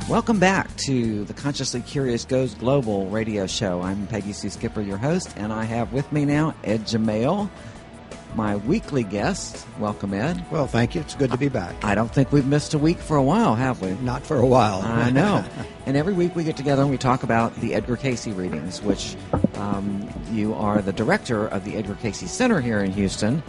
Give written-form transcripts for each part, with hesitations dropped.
Welcome back to the Consciously Curious Goes Global radio show. I'm Peggy Sue Skipper, your host, and I have with me now EdJamail, my weekly guest. Welcome, Ed. Well, thank you. It's good to be back. I don't think we've missed a week for a while, have we? Not for a while. I know. And every week we get together and we talk about the Edgar Cayce readings, which you are the director of the Edgar Cayce Center here in Houston.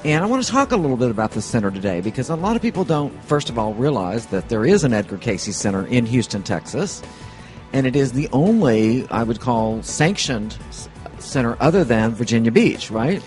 And I want to talk a little bit about the center today because a lot of people don't, first of all, realize that there is an Edgar Cayce Center in Houston, Texas. And it is the only, I would call, sanctioned center other than Virginia Beach, right?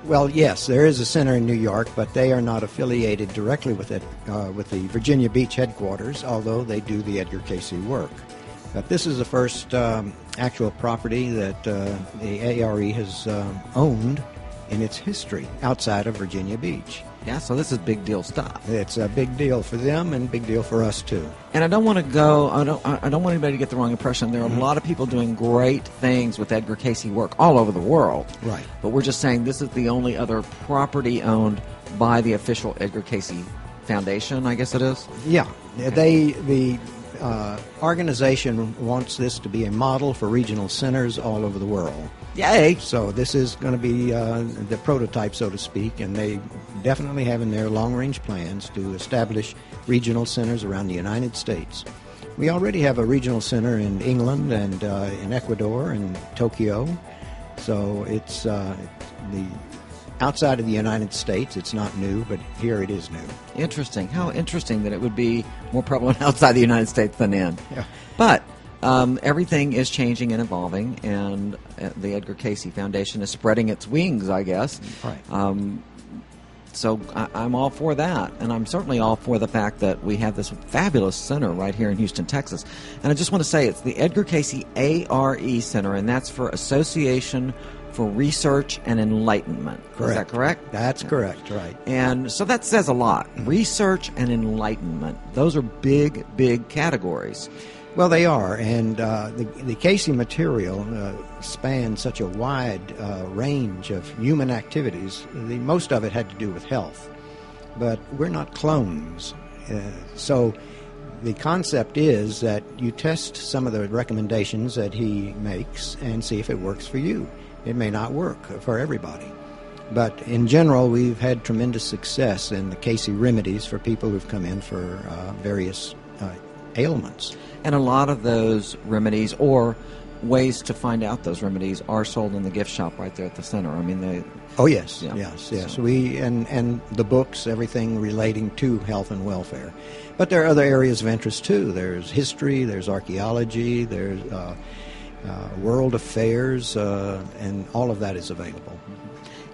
Well, yes, there is a center in New York, but they are not affiliated directly with it, with the Virginia Beach headquarters, although they do the Edgar Cayce work. But this is the first actual property that the ARE has owned in its history outside of Virginia Beach. Yeah, so this is big deal stuff. It's a big deal for them and big deal for us too. And I don't want anybody to get the wrong impression. There are a lot of people doing great things with Edgar Cayce work all over the world. Right. But we're just saying this is the only other property owned by the official Edgar Cayce Foundation, I guess it is? Yeah. Okay. The organization wants this to be a model for regional centers all over the world. Yay! So this is going to be the prototype, so to speak, and they definitely have in their long-range plans to establish regional centers around the United States. We already have a regional center in England and in Ecuador and Tokyo, so it's the outside of the United States. It's not new, but here it is new. Interesting. How interesting that it would be more prevalent outside the United States than in. Yeah. But everything is changing and evolving, and the Edgar Cayce Foundation is spreading its wings, I guess. Right. So I'm all for that, and I'm certainly all for the fact that we have this fabulous center right here in Houston, Texas. And I just want to say it's the Edgar Cayce ARE Center, and that's for Association for Research and Enlightenment. Correct. Is that correct? That's correct, right. And so that says a lot. Research and enlightenment. Those are big, big categories. Well, they are, and the Cayce material spans such a wide range of human activities. Most of it had to do with health, but we're not clones. So the concept is that you test some of the recommendations that he makes and see if it works for you. It may not work for everybody. But in general, we've had tremendous success in the Cayce remedies for people who've come in for various ailments. And a lot of those remedies or ways to find out those remedies are sold in the gift shop right there at the center. I mean, they... Oh, yes, yeah. yes. So. We and the books, everything relating to health and welfare. But there are other areas of interest, too. There's history, there's archaeology, there's world affairs, and all of that is available.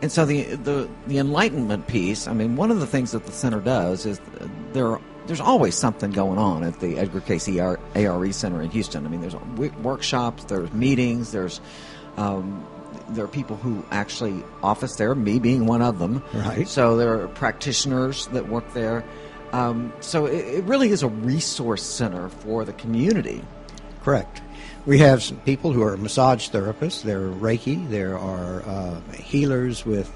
And so the Enlightenment piece, I mean, one of the things that the center does is there's always something going on at the Edgar Cayce ARE Center in Houston. I mean, there's workshops, there's meetings, there are people who actually office there, me being one of them. Right. So there are practitioners that work there. So it really is a resource center for the community. Correct. We have some people who are massage therapists. There are Reiki. There are healers with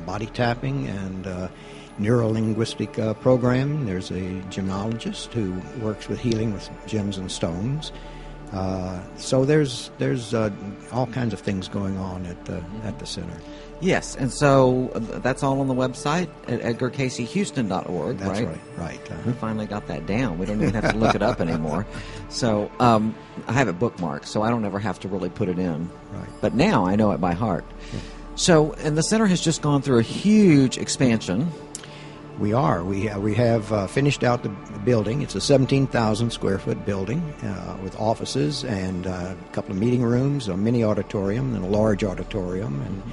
body tapping and neuro-linguistic programming. There's a gemologist who works with healing with gems and stones. So there's all kinds of things going on at the center. Yes, and so that's all on the website at edgarcaycehouston.org, That's right? Right. We finally got that down. We don't even have to look it up anymore. So I have it bookmarked, so I don't ever have to really put it in. Right. But now I know it by heart. Yeah. So, and the center has just gone through a huge expansion. We are. We have finished out the building. It's a 17,000 square foot building with offices and a couple of meeting rooms, a mini auditorium and a large auditorium, and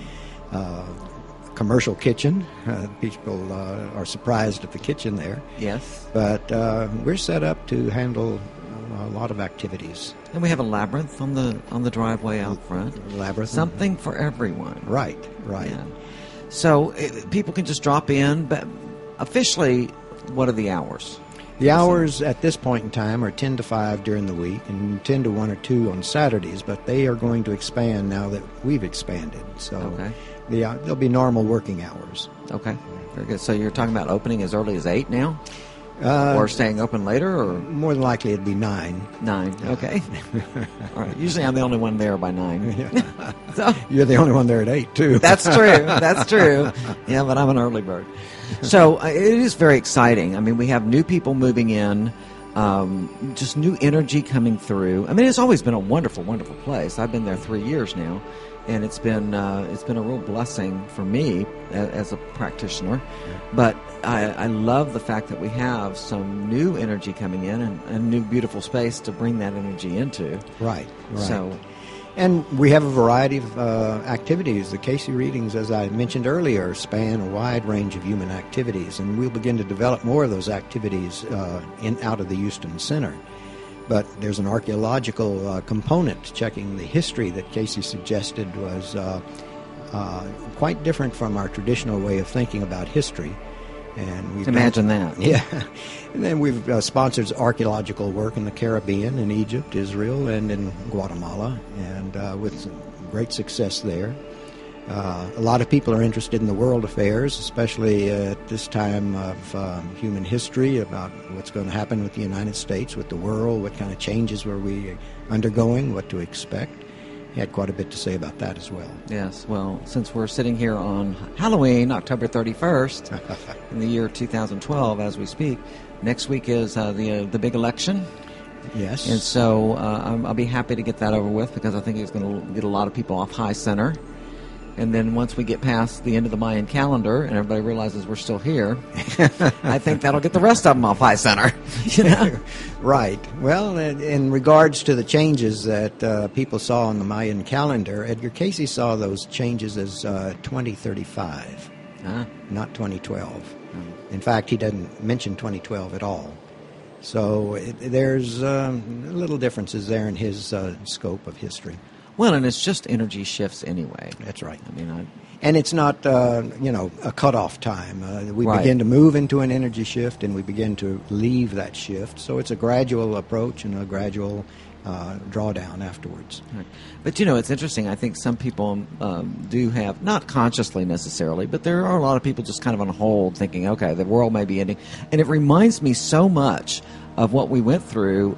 commercial kitchen. People are surprised at the kitchen there. Yes. But we're set up to handle a lot of activities. And we have a labyrinth on the driveway out front. Labyrinth. Something for everyone. Right. Yeah. So people can just drop in, but officially, what are the hours? The hours at this point in time are 10 to 5 during the week and 10 to 1 or 2 on Saturdays, but they are going to expand now that we've expanded. So okay. There'll be normal working hours. Okay, very good. So you're talking about opening as early as 8 now? Or staying open later, or more than likely it'd be 9. 9. Okay. All right. Usually I'm the only one there by 9. Yeah. So You're the only one there at 8 too. that's true. That's true. Yeah, but I'm an early bird. So it is very exciting. I mean, we have new people moving in, just new energy coming through. I mean, it's always been a wonderful, wonderful place. I've been there 3 years now, and it's been a real blessing for me as a practitioner. But I love the fact that we have some new energy coming in and new beautiful space to bring that energy into. Right. So. And we have a variety of activities. The Casey readings, as I mentioned earlier, span a wide range of human activities, and we'll begin to develop more of those activities out of the Houston Center. But there's an archaeological component, checking the history that Casey suggested was quite different from our traditional way of thinking about history. And we've Imagine that. Yeah. And then we've sponsored archaeological work in the Caribbean, in Egypt, Israel, and in Guatemala, and with some great success there. A lot of people are interested in the world affairs, especially at this time of human history, about what's going to happen with the United States, with the world, what kind of changes were we undergoing, what to expect. He had quite a bit to say about that as well. Yes, well, since we're sitting here on Halloween, October 31st, in the year 2012 as we speak, next week is the big election. Yes. And so I'll be happy to get that over with, because I think it's going to get a lot of people off high center. And then once we get past the end of the Mayan calendar and everybody realizes we're still here, I think that'll get the rest of them off high center. You know? Right. Well, in regards to the changes that people saw on the Mayan calendar, Edgar Casey saw those changes as 2035, not 2012. In fact, he doesn't mention 2012 at all. So there's little differences there in his scope of history. Well, and it's just energy shifts anyway. That's right. I mean, and it's not, a cutoff time. We Right. begin to move into an energy shift, and we begin to leave that shift. So it's a gradual approach and a gradual drawdown afterwards. Right. But, it's interesting. I think some people do have, not consciously necessarily, but there are a lot of people just kind of on hold thinking, okay, the world may be ending. And it reminds me so much of what we went through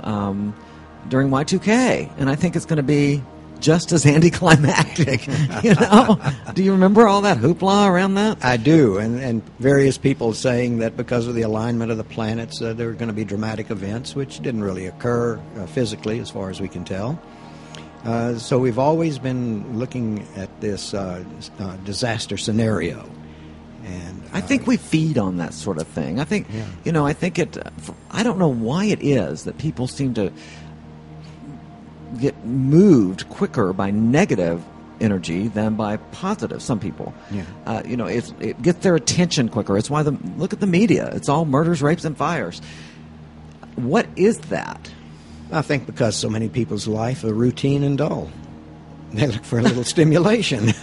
during Y2K. And I think it's going to be just as anticlimactic, Do you remember all that hoopla around that? I do, and various people saying that because of the alignment of the planets, there were going to be dramatic events, which didn't really occur physically, as far as we can tell. So we've always been looking at this disaster scenario. And I think we feed on that sort of thing. I think, I think I don't know why it is that people seem to get moved quicker by negative energy than by positive. Some people, it gets their attention quicker. It's why look at the media. It's all murders, rapes, and fires. What is that? I think because so many people's life are routine and dull. They look for a little stimulation.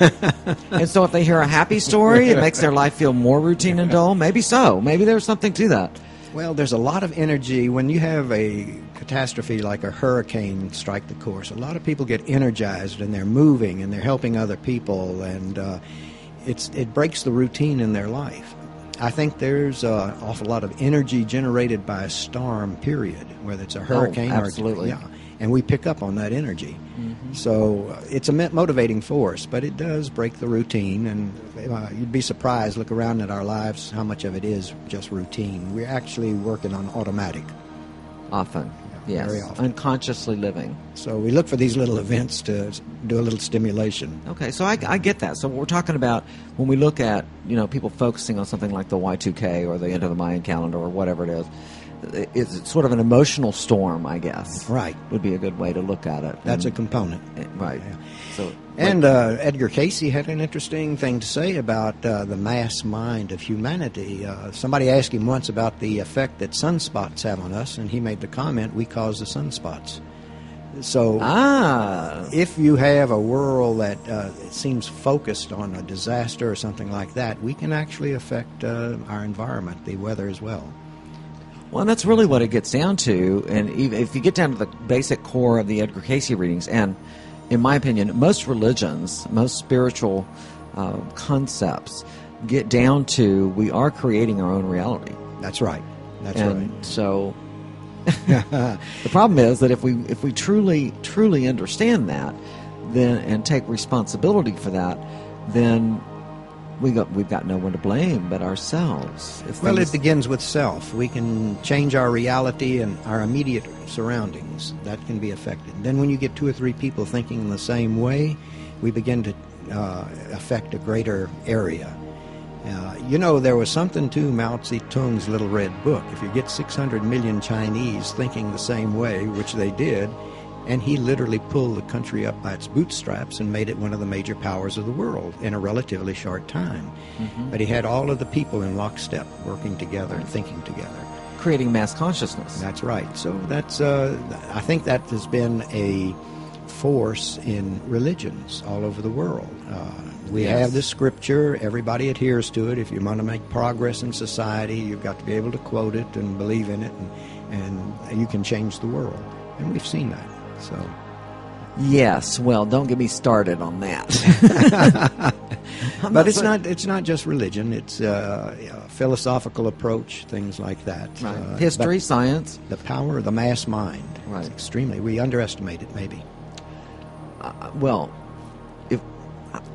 And so if they hear a happy story, it makes their life feel more routine and dull. Maybe so. Maybe there's something to that. Well, there's a lot of energy when you have a catastrophe like a hurricane strike the course. A lot of people get energized, and they're moving, and they're helping other people, and it breaks the routine in their life. I think there's an awful lot of energy generated by a storm, period, whether it's a hurricane absolutely. And we pick up on that energy. Mm-hmm. So it's a motivating force, but it does break the routine, and you'd be surprised, look around at our lives, how much of it is just routine. We're actually working on automatic. Often, yes. Very often. Unconsciously living. So we look for these little events to do a little stimulation. Okay, so I get that. So what we're talking about when we look at, people focusing on something like the Y2K or the end of the Mayan calendar or whatever it is, it's sort of an emotional storm, I guess. Right. Would be a good way to look at it. That's a component. Right. Yeah. So, and Edgar Casey had an interesting thing to say about the mass mind of humanity. Somebody asked him once about the effect that sunspots have on us, and he made the comment, we cause the sunspots. So if you have a world that seems focused on a disaster or something like that, we can actually affect our environment, the weather as well. Well, and that's really what it gets down to. And if you get down to the basic core of the Edgar Casey readings, and in my opinion, most religions, most spiritual concepts get down to we are creating our own reality. That's right. That's and right. So the problem is that if we truly understand that, then and take responsibility for that, then we've got no one to blame but ourselves. It begins with self. We can change our reality and our immediate surroundings. That can be affected. Then when you get 2 or 3 people thinking in the same way, we begin to affect a greater area. There was something to Mao Zedong's Little Red Book. If you get 600 million Chinese thinking the same way, which they did, and he literally pulled the country up by its bootstraps and made it one of the major powers of the world in a relatively short time. Mm-hmm. But he had all of the people in lockstep working together and thinking together. Creating mass consciousness. That's right. So that's I think that has been a force in religions all over the world. We have this scripture. Everybody adheres to it. If you want to make progress in society, you've got to be able to quote it and believe in it, and you can change the world. And we've seen that. So, yes. Well, don't get me started on that. But it's not just religion. It's a philosophical approach, things like that. Right. History, science. The power of the mass mind. Right. It's extremely. We underestimate it, maybe.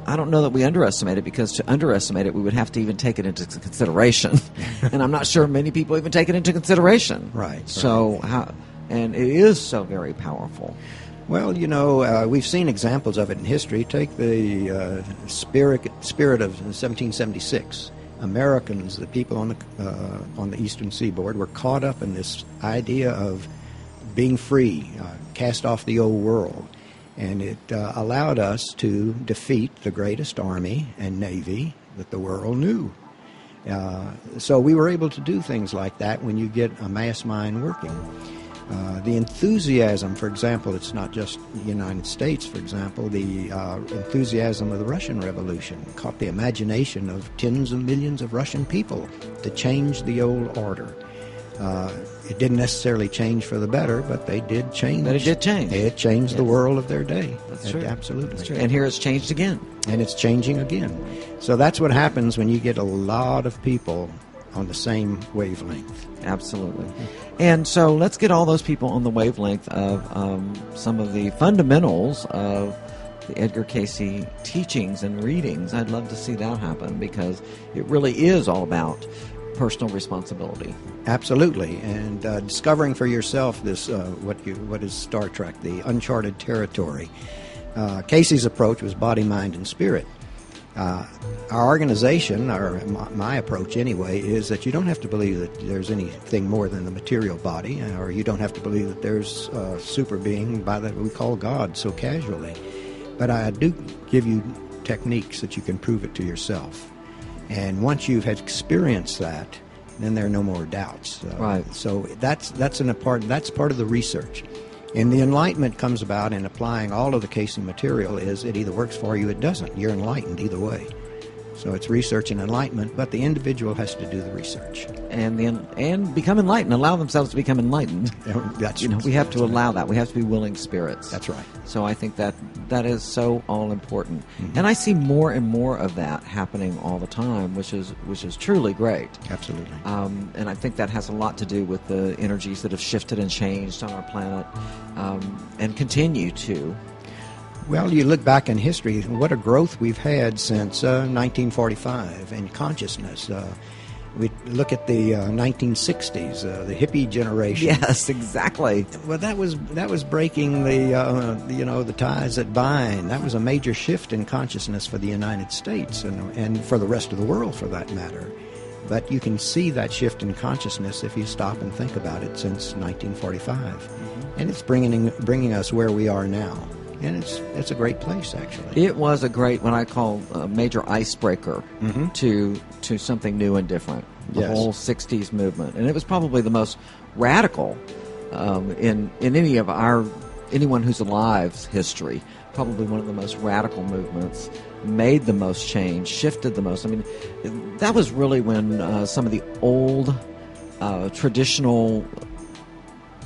I don't know that we underestimate it, because to underestimate it, we would have to even take it into consideration. And I'm not sure many people even take it into consideration. Right. So and it is so very powerful. Well, we've seen examples of it in history. Take the spirit of 1776. Americans, the people on the eastern seaboard, were caught up in this idea of being free, cast off the old world. And it allowed us to defeat the greatest army and navy that the world knew. So we were able to do things like that when you get a mass mind working. The enthusiasm, for example, it's not just the United States, for example, the enthusiasm of the Russian Revolution caught the imagination of tens of millions of Russian people to change the old order. It didn't necessarily change for the better, but they did change. But it did change. It changed the world of their day. That's true. Absolutely. That's true. And here it's changed again. And it's changing again. So that's what happens when you get a lot of people on the same wavelength. Absolutely. And so let's get all those people on the wavelength of some of the fundamentals of the Edgar Cayce teachings and readings. I'd love to see that happen, because it really is all about personal responsibility. Absolutely, and discovering for yourself this what is Star Trek, the uncharted territory. Cayce's approach was body, mind, and spirit. Our organization, my approach anyway, is that you don't have to believe that there's anything more than the material body, or you don't have to believe that there's a super being that we call God so casually. But I do give you techniques that you can prove it to yourself. And once you've had experienced that, then there are no more doubts. Right. So that's part of the research. And the enlightenment comes about in applying all of the Cayce material. Is it either works for you, or it doesn't. You're enlightened either way. So it's research and enlightenment, but the individual has to do the research. And become enlightened, allow themselves to become enlightened. We have to allow that. We have to be willing spirits. That's right. So I think that is so all important. Mm-hmm. And I see more and more of that happening all the time, which is truly great. Absolutely. And I think that has a lot to do with the energies that have shifted and changed on our planet, and continue to. Well, you look back in history, what a growth we've had since 1945 in consciousness. We look at the 1960s, the hippie generation. Yes, exactly. Well, that was breaking the ties that bind. That was a major shift in consciousness for the United States and for the rest of the world, for that matter. But you can see that shift in consciousness if you stop and think about it since 1945, and it's bringing us where we are now. And it's a great place, actually. It was a great, what I call a major icebreaker to something new and different. The whole 60s movement. And it was probably the most radical in anyone who's alive's history. Probably one of the most radical movements, made the most change, shifted the most. I mean, that was really when some of the old traditional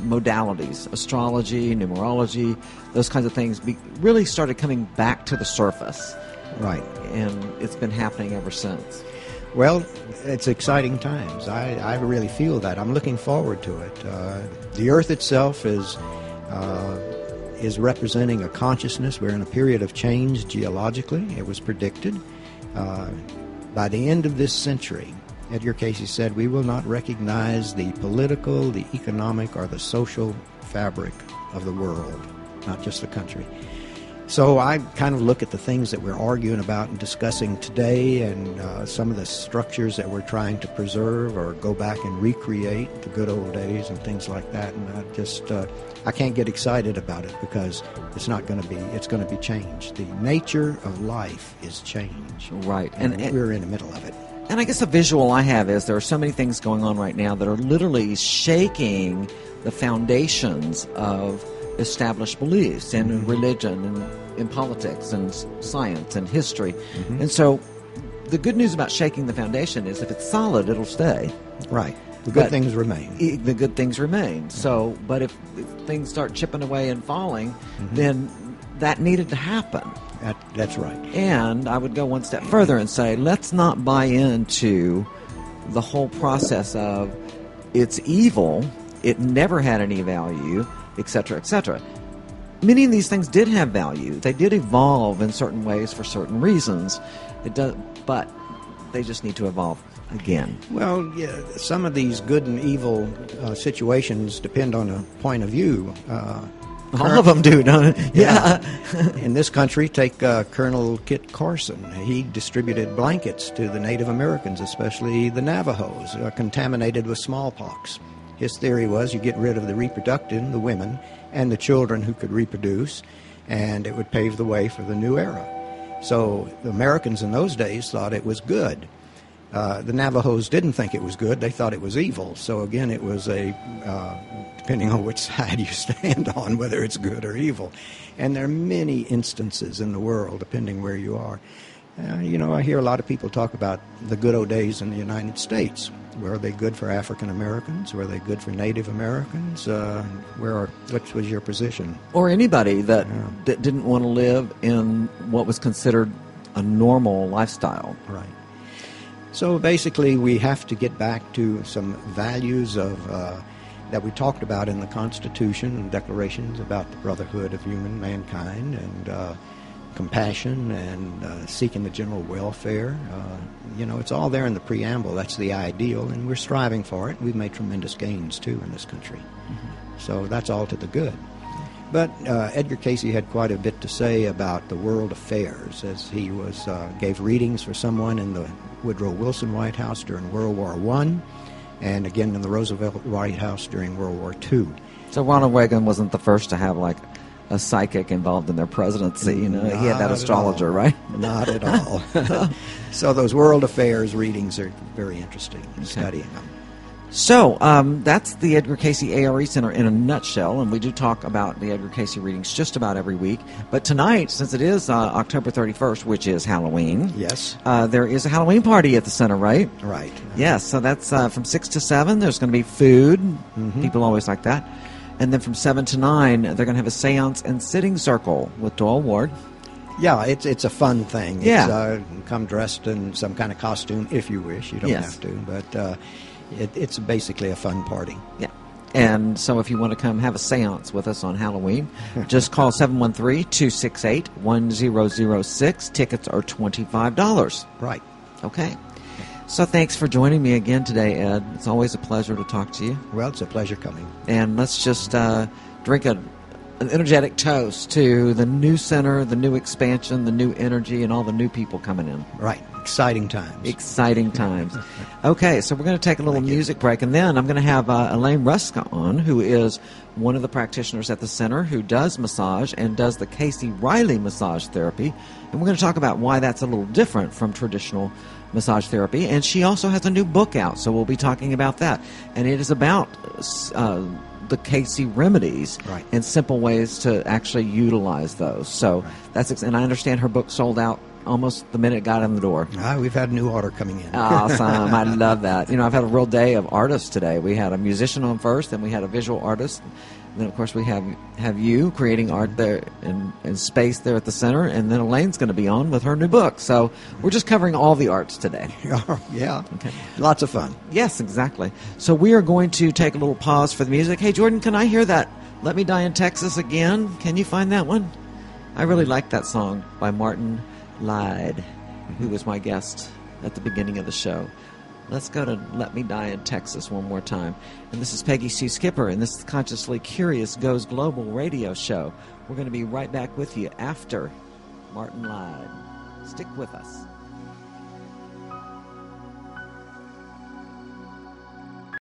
modalities, astrology, numerology, those kinds of things really started coming back to the surface. Right. And it's been happening ever since. Well, it's exciting times. I really feel that. I'm looking forward to it. The Earth itself is representing a consciousness. We're in a period of change geologically. It was predicted. By the end of this century, Edgar Cayce said, we will not recognize the political, the economic, or the social fabric of the world, not just the country. So I kind of look at the things that we're arguing about and discussing today, and some of the structures that we're trying to preserve or go back and recreate the good old days and things like that. And I can't get excited about it because it's going to be changed. The nature of life is change. Right. And we're in the middle of it. And I guess the visual I have is there are so many things going on right now that are literally shaking the foundations of established beliefs in religion and in politics and science and history. Mm-hmm. And so the good news about shaking the foundation is if it's solid, it'll stay. Right. The good things remain. The good things remain. So, but if things start chipping away and falling, then that needed to happen. That's right. And I would go one step further and say, let's not buy into the whole process of it's evil, it never had any value, etc., etc. Many of these things did have value. They did evolve in certain ways for certain reasons. But they just need to evolve again. Well, yeah, some of these good and evil situations depend on a point of view. All of them do, don't it? Yeah. In this country, take Colonel Kit Carson. He distributed blankets to the Native Americans, especially the Navajos, contaminated with smallpox. His theory was you get rid of the reproductive, the women, and the children who could reproduce, and it would pave the way for the new era. So the Americans in those days thought it was good. The Navajos didn't think it was good. They thought it was evil. So again, it was depending on which side you stand on, whether it's good or evil. And there are many instances in the world, depending where you are. I hear a lot of people talk about the good old days in the United States. Were they good for African Americans? Were they good for Native Americans? What was your position? Or anybody that didn't want to live in what was considered a normal lifestyle. Right. So basically, we have to get back to some values of that we talked about in the Constitution and declarations about the brotherhood of human mankind and compassion and seeking the general welfare. It's all there in the preamble. That's the ideal, and we're striving for it. We've made tremendous gains, too, in this country. Mm-hmm. So that's all to the good. But Edgar Cayce had quite a bit to say about the world affairs as he gave readings for someone in the Woodrow Wilson White House during World War I, and again in the Roosevelt White House during World War II. So Ronald Reagan wasn't the first to have a psychic involved in their presidency. He had that astrologer, right? Not at all. So those world affairs readings are very interesting, studying them. So that's the Edgar Cayce ARE Center in a nutshell, and we do talk about the Edgar Cayce readings just about every week. But tonight, since it is October 31st, which is Halloween, yes, there is a Halloween party at the center, right? Right. Yes, so that's from 6 to 7. There's going to be food. Mm-hmm. People always like that. And then from 7 to 9, they're going to have a seance and sitting circle with Doyle Ward. Yeah, it's a fun thing. Yeah. It's, come dressed in some kind of costume if you wish. You don't have to, but it's basically a fun party. Yeah. And so if you want to come have a seance with us on Halloween, just call 713-268-1006. Tickets are $25. Right. Okay. So thanks for joining me again today, Ed. It's always a pleasure to talk to you. Well, it's a pleasure coming. And let's just drink an energetic toast to the new center, the new expansion, the new energy, and all the new people coming in. Right. Exciting times. Exciting times. Okay, so we're going to take a little music break, and then I'm going to have Elaine Ruska on, who is one of the practitioners at the center who does massage and does the Cayce Riley massage therapy. And we're going to talk about why that's a little different from traditional massage therapy. And she also has a new book out, so we'll be talking about that. And it is about the Cayce remedies and simple ways to actually utilize those. So and I understand her book sold out almost the minute it got in the door. We've had a new order coming in. Awesome. I love that. I've had a real day of artists today. We had a musician on first, then we had a visual artist. And then, of course, we have you creating art there in space there at the center. And then Elaine's going to be on with her new book. So we're just covering all the arts today. Yeah. Okay. Lots of fun. Yes, exactly. So we are going to take a little pause for the music. Hey, Jordan, can I hear that Let Me Die in Texas again? Can you find that one? I really like that song by Martin Lyde, who was my guest at the beginning of the show. Let's go to Let Me Die in Texas one more time. And this is Peggy Sue Skipper, and this is Consciously Curious Goes Global radio show. We're going to be right back with you after Martin Lyde. Stick with us.